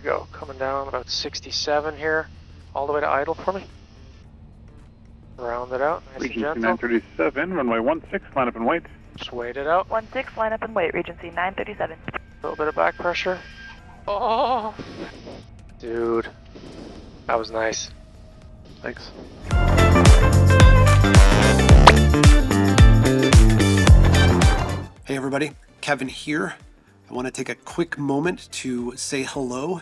Go, coming down about 67 here, all the way to idle for me. Round it out, nice Regency and gentle. 937, runway 16, line up and wait. Just wait it out. 16, line up and wait, Regency 937. A little bit of back pressure. Oh, dude, that was nice. Thanks. Hey everybody, Kevin here. I want to take a quick moment to say hello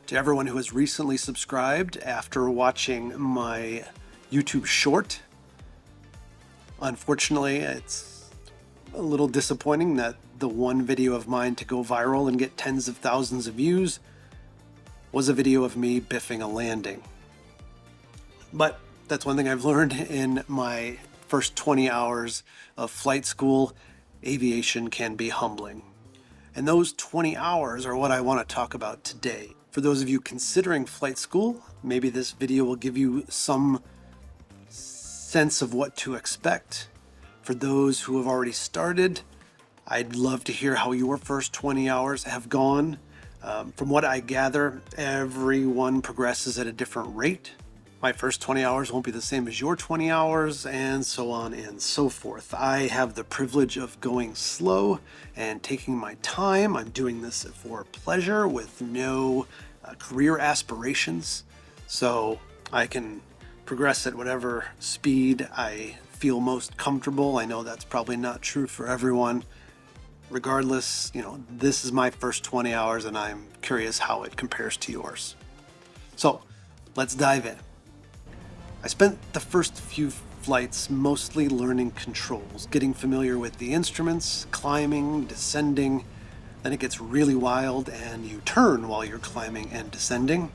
to everyone who has recently subscribed after watching my YouTube short. Unfortunately, it's a little disappointing that the one video of mine to go viral and get tens of thousands of views was a video of me biffing a landing. But that's one thing I've learned in my first 20 hours of flight school. Aviation can be humbling. And those 20 hours are what I want to talk about today. For those of you considering flight school, maybe this video will give you some sense of what to expect. For those who have already started, I'd love to hear how your first 20 hours have gone. From what I gather, everyone progresses at a different rate. My first 20 hours won't be the same as your 20 hours, and so on and so forth. I have the privilege of going slow and taking my time. I'm doing this for pleasure with no career aspirations, so I can progress at whatever speed I feel most comfortable. I know that's probably not true for everyone. Regardless, this is my first 20 hours, and I'm curious how it compares to yours. So let's dive in. I spent the first few flights mostly learning controls, getting familiar with the instruments, climbing, descending. Then it gets really wild and you turn while you're climbing and descending.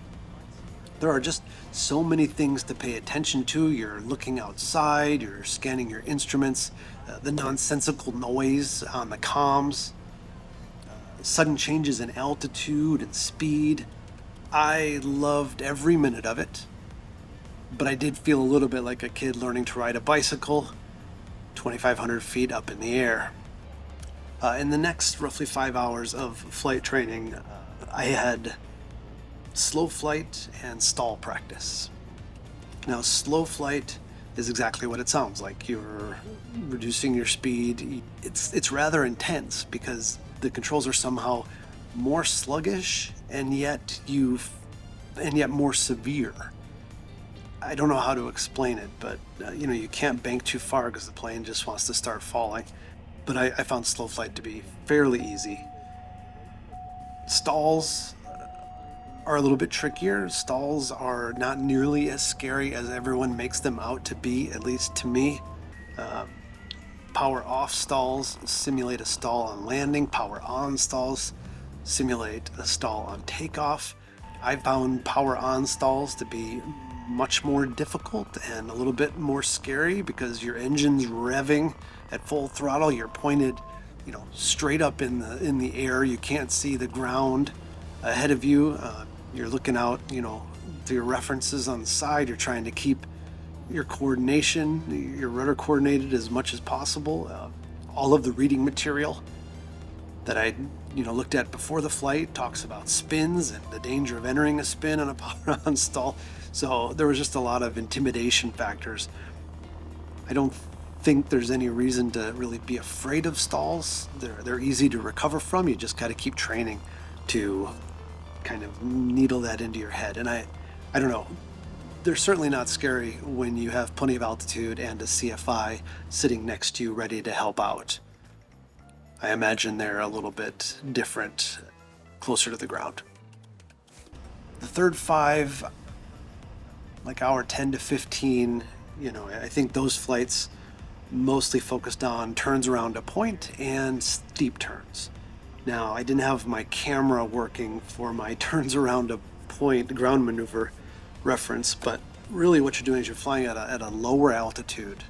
There are just so many things to pay attention to. You're looking outside, you're scanning your instruments, the nonsensical noise on the comms, sudden changes in altitude and speed. I loved every minute of it. But I did feel a little bit like a kid learning to ride a bicycle 2,500 feet up in the air. In the next roughly 5 hours of flight training, I had slow flight and stall practice. Now, slow flight is exactly what it sounds like. You're reducing your speed. It's rather intense because the controls are somehow more sluggish and yet more severe. I don't know how to explain it, but you can't bank too far because the plane just wants to start falling. But I found slow flight to be fairly easy. Stalls are a little bit trickier. Stalls are not nearly as scary as everyone makes them out to be, at least to me. Power off stalls simulate a stall on landing. Power on stalls simulate a stall on takeoff. I found power on stalls to be much more difficult and a little bit more scary because your engine's revving at full throttle. You're pointed, straight up in the air. You can't see the ground ahead of you. You're looking out, to your references on the side. You're trying to keep your coordination, your rudder coordinated as much as possible. All of the reading material that I looked at before the flight talks about spins and the danger of entering a spin on a power on stall. So there was just a lot of intimidation factors. I don't think there's any reason to really be afraid of stalls. They're easy to recover from. You just got to keep training to kind of needle that into your head. And I don't know. They're certainly not scary when you have plenty of altitude and a CFI sitting next to you ready to help out. I imagine they're a little bit different closer to the ground. The third 5, like hour 10 to 15, I think those flights mostly focused on turns around a point and steep turns. Now, I didn't have my camera working for my turns around a point ground maneuver reference, but really what you're doing is you're flying at a lower altitude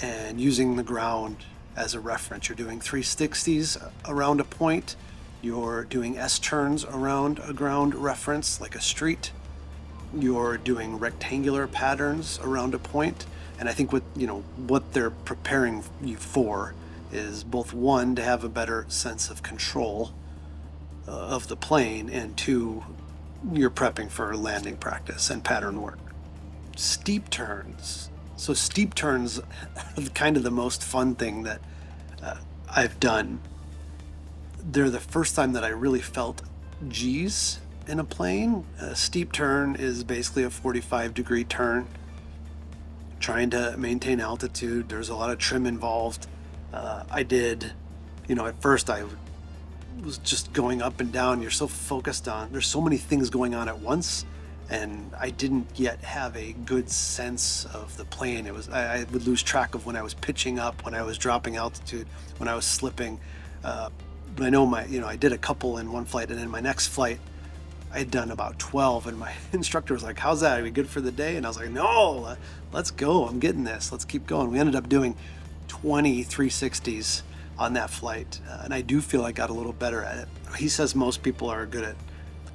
and using the ground as a reference. You're doing 360s around a point. You're doing S-turns around a ground reference like a street. You're doing rectangular patterns around a point. And I think what they're preparing you for is both, one, to have a better sense of control, of the plane, and 2, you're prepping for landing practice and pattern work. Steep turns. So steep turns are kind of the most fun thing that I've done. They're the first time that I really felt G's in a plane. A steep turn is basically a 45-degree turn, trying to maintain altitude. There's a lot of trim involved. I did, at first I was just going up and down. You're so focused on, there's so many things going on at once, and I didn't yet have a good sense of the plane. I would lose track of when I was pitching up, when I was dropping altitude, when I was slipping. But I know I did a couple in one flight, and in my next flight, I had done about 12, and my instructor was like, "How's that? Are we good for the day?" And I was like, "No, let's go. I'm getting this. Let's keep going." We ended up doing 20 360s on that flight, and I do feel I got a little better at it. He says most people are good at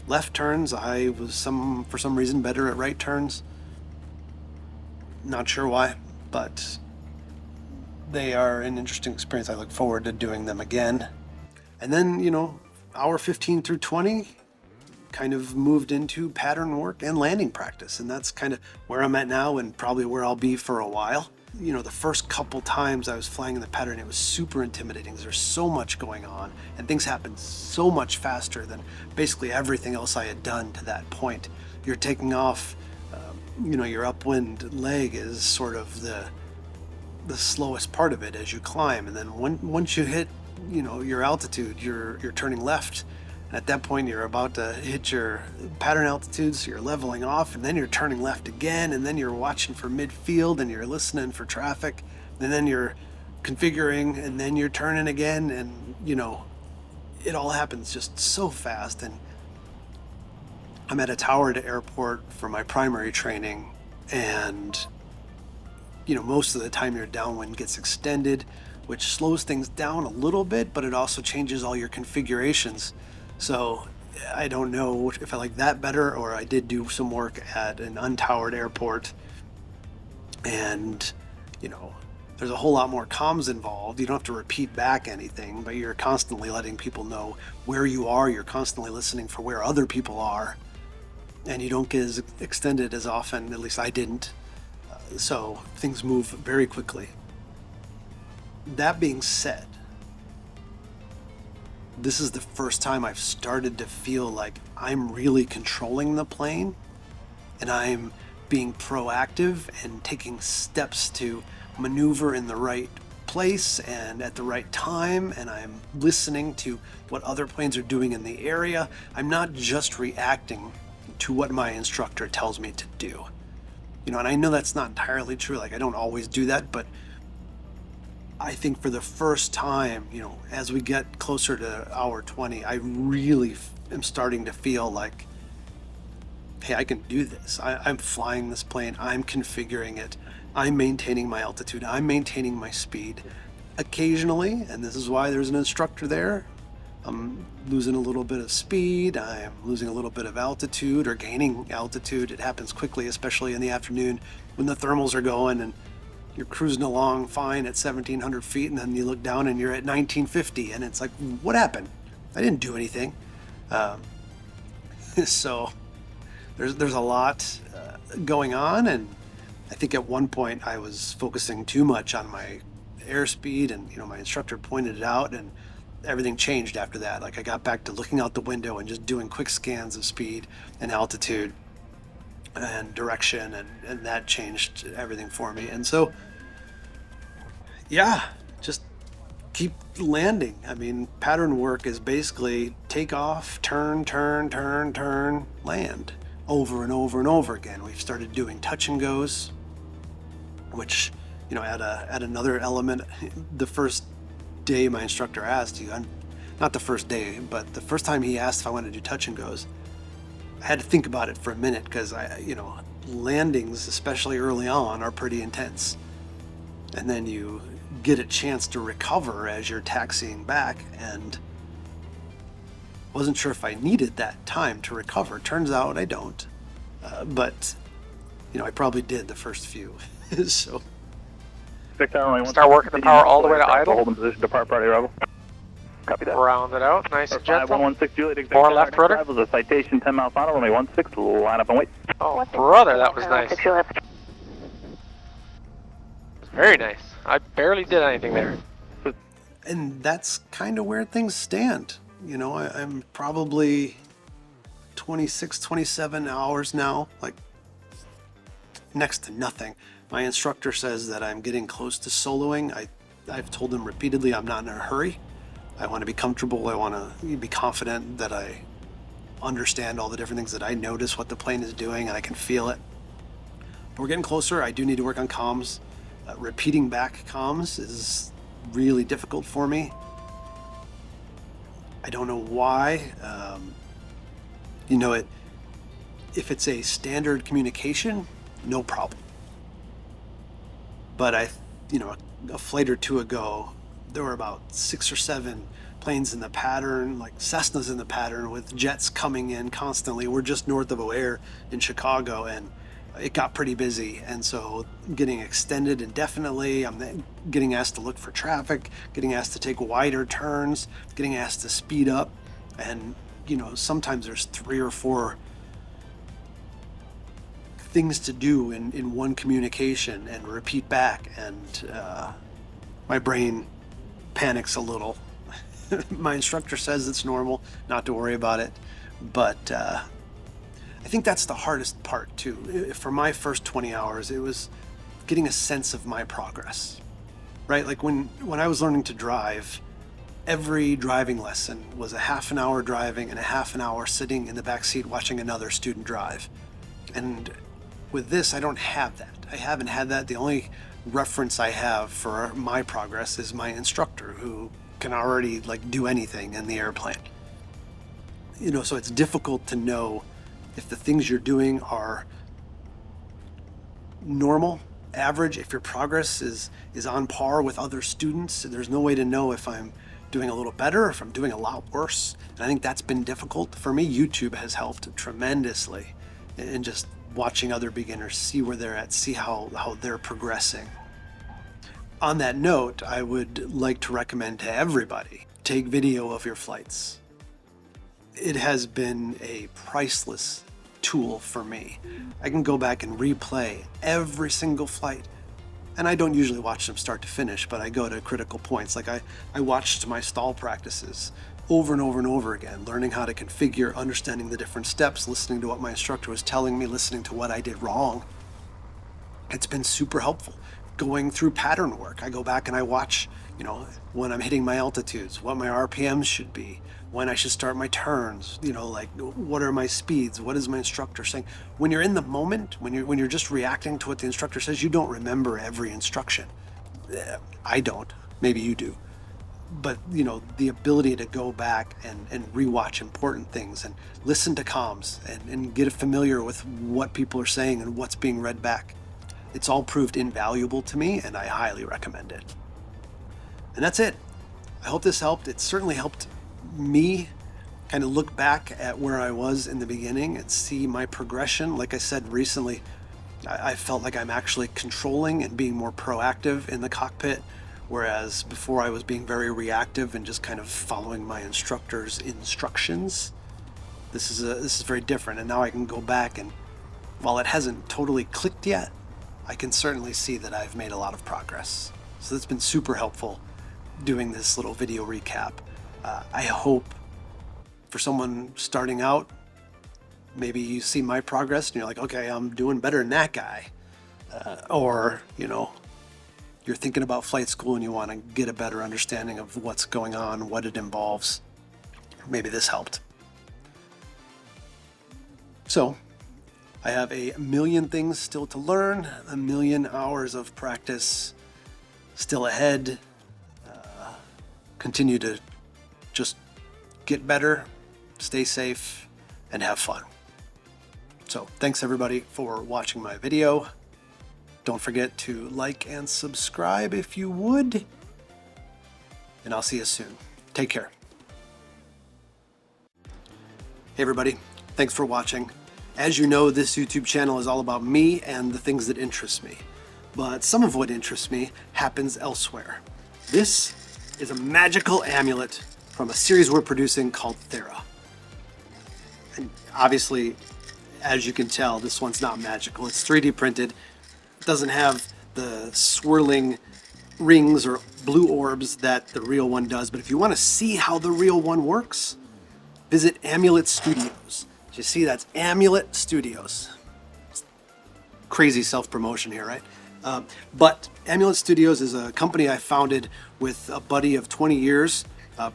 left turns. I was for some reason better at right turns. Not sure why, but they are an interesting experience. I look forward to doing them again. And then, hour 15 through 20 kind of moved into pattern work and landing practice. And that's kind of where I'm at now, and probably where I'll be for a while. The first couple times I was flying in the pattern, it was super intimidating. There's so much going on, and things happen so much faster than basically everything else I had done to that point. You're taking off, your upwind leg is sort of the slowest part of it as you climb. And then once you hit your altitude, you're turning left. And at that point, you're about to hit your pattern altitude, so you're leveling off, and then you're turning left again, and then you're watching for midfield, and you're listening for traffic, and then you're configuring, and then you're turning again, and it all happens just so fast. And I'm at a towered airport for my primary training, and most of the time your downwind gets extended, which slows things down a little bit, but it also changes all your configurations. So I don't know if I like that better, or I did do some work at an untowered airport, and there's a whole lot more comms involved. You don't have to repeat back anything, but you're constantly letting people know where you are. You're constantly listening for where other people are, and you don't get as extended as often. At least I didn't. So things move very quickly. That being said, this is the first time I've started to feel like I'm really controlling the plane, and I'm being proactive and taking steps to maneuver in the right place and at the right time, and I'm listening to what other planes are doing in the area. I'm not just reacting to what my instructor tells me to do. And I know that's not entirely true. Like, I don't always do that, but I think for the first time, as we get closer to hour 20, I really am starting to feel like, hey, I can do this. I'm flying this plane. I'm configuring it. I'm maintaining my altitude. I'm maintaining my speed. Occasionally, and this is why there's an instructor there, I'm losing a little bit of speed, I'm losing a little bit of altitude or gaining altitude. It happens quickly, especially in the afternoon when the thermals are going and you're cruising along fine at 1,700 feet, and then you look down and you're at 1950, and it's like, what happened? I didn't do anything. So there's a lot going on, and I think at one point I was focusing too much on my airspeed, and my instructor pointed it out, and everything changed after that. Like, I got back to looking out the window and just doing quick scans of speed and altitude and direction, and that changed everything for me. And so, yeah, just keep landing. I mean, pattern work is basically take off, turn, land over and over and over again. We've started doing touch and goes, which, add another element. The first day my instructor asked, not the first day, but the first time he asked if I wanted to do touch and goes, I had to think about it for a minute, because landings, especially early on, are pretty intense. And then you get a chance to recover as you're taxiing back, and wasn't sure if I needed that time to recover. Turns out I don't. But I probably did the first few. So Start working the power all the way to idle? Holding position, depart party rebel. Copy that. Round it out. Nice and gentle. 5116 Juliet, exact Four our left next rudder. drive was a citation 10 mile final, runway 16, line up and wait. Oh, brother, that was nice. Very nice. I barely did anything there. And that's kind of where things stand. You know, I'm probably 26, 27 hours now, like next to nothing. My instructor says that I'm getting close to soloing. I've told him repeatedly I'm not in a hurry. I want to be comfortable. I want to be confident that I understand all the different things, that I notice what the plane is doing and I can feel it. But we're getting closer. I do need to work on comms. Repeating back comms is really difficult for me. I don't know why. You know, if it's a standard communication, no problem. But a flight or two ago, there were about 6 or 7 planes in the pattern, like Cessnas in the pattern, with jets coming in constantly. We're just north of O'Hare in Chicago, and it got pretty busy. And so getting extended indefinitely, I'm getting asked to look for traffic, getting asked to take wider turns, getting asked to speed up. And, you know, sometimes there's 3 or 4 things to do in one communication and repeat back, and my brain panics a little. My instructor says it's normal, not to worry about it, but I think that's the hardest part too. For my first 20 hours, it was getting a sense of my progress, right? Like when I was learning to drive, every driving lesson was a half an hour driving and a half an hour sitting in the back seat watching another student drive. And with this, I don't have that. I haven't had that. The only reference I have for my progress is my instructor, who can already do anything in the airplane. You know, so it's difficult to know if the things you're doing are normal, average, if your progress is on par with other students. There's no way to know if I'm doing a little better or if I'm doing a lot worse. And I think that's been difficult. For me, YouTube has helped tremendously in just watching other beginners, see where they're at, see how they're progressing. On that note, I would like to recommend to everybody, take video of your flights. It has been a priceless tool for me. I can go back and replay every single flight. And I don't usually watch them start to finish, but I go to critical points. Like I watched my stall practices over and over and over again, learning how to configure, understanding the different steps, listening to what my instructor was telling me, listening to what I did wrong. It's been super helpful. Going through pattern work, I go back and I watch, you know, when I'm hitting my altitudes, what my RPMs should be, when I should start my turns, you know, like what are my speeds, what is my instructor saying. When you're in the moment, when you're just reacting to what the instructor says, you don't remember every instruction. I don't, maybe you do. But, you know, the ability to go back and rewatch important things and listen to comms and get familiar with what people are saying and what's being read back. It's all proved invaluable to me, and I highly recommend it. And that's it. I hope this helped. It certainly helped me kind of look back at where I was in the beginning and see my progression. Like I said recently, I felt like I'm actually controlling and being more proactive in the cockpit, whereas before I was being very reactive and just kind of following my instructor's instructions. This is very different, and now I can go back, and while it hasn't totally clicked yet, I can certainly see that I've made a lot of progress. So that's been super helpful doing this little video recap. I hope for someone starting out, maybe you see my progress and you're like, okay, I'm doing better than that guy. Or, you know, you're thinking about flight school and you want to get a better understanding of what's going on, what it involves. Maybe this helped. So, I have a million things still to learn, a million hours of practice still ahead. Continue to just get better, stay safe, and have fun. So thanks everybody for watching my video. Don't forget to like and subscribe if you would. And I'll see you soon. Take care. Hey everybody, thanks for watching. As you know, this YouTube channel is all about me and the things that interest me. But some of what interests me happens elsewhere. This is a magical amulet from a series we're producing called Thera. And obviously, as you can tell, this one's not magical. It's 3D printed. It doesn't have the swirling rings or blue orbs that the real one does. But if you want to see how the real one works, visit Amulet Studios. You see, that's Amulet Studios. Crazy self-promotion here, right? But Amulet Studios is a company I founded with a buddy of 20 years,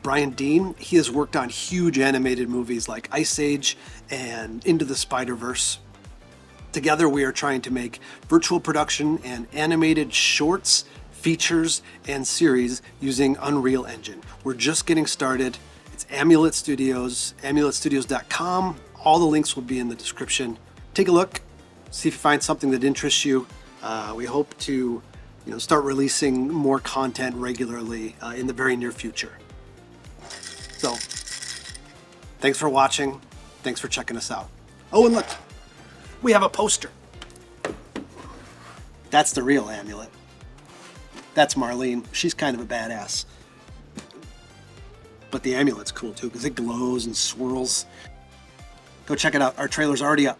Brian Dean. He has worked on huge animated movies like Ice Age and Into the Spider-Verse. Together we are trying to make virtual production and animated shorts, features, and series using Unreal Engine. We're just getting started. It's Amulet Studios, amuletstudios.com. All the links will be in the description. Take a look, see if you find something that interests you. We hope to start releasing more content regularly in the very near future. So, thanks for watching. Thanks for checking us out. Oh, and look, we have a poster. That's the real Amulet. That's Marlene. She's kind of a badass. But the Amulet's cool too because it glows and swirls. Go check it out. Our trailer's already up.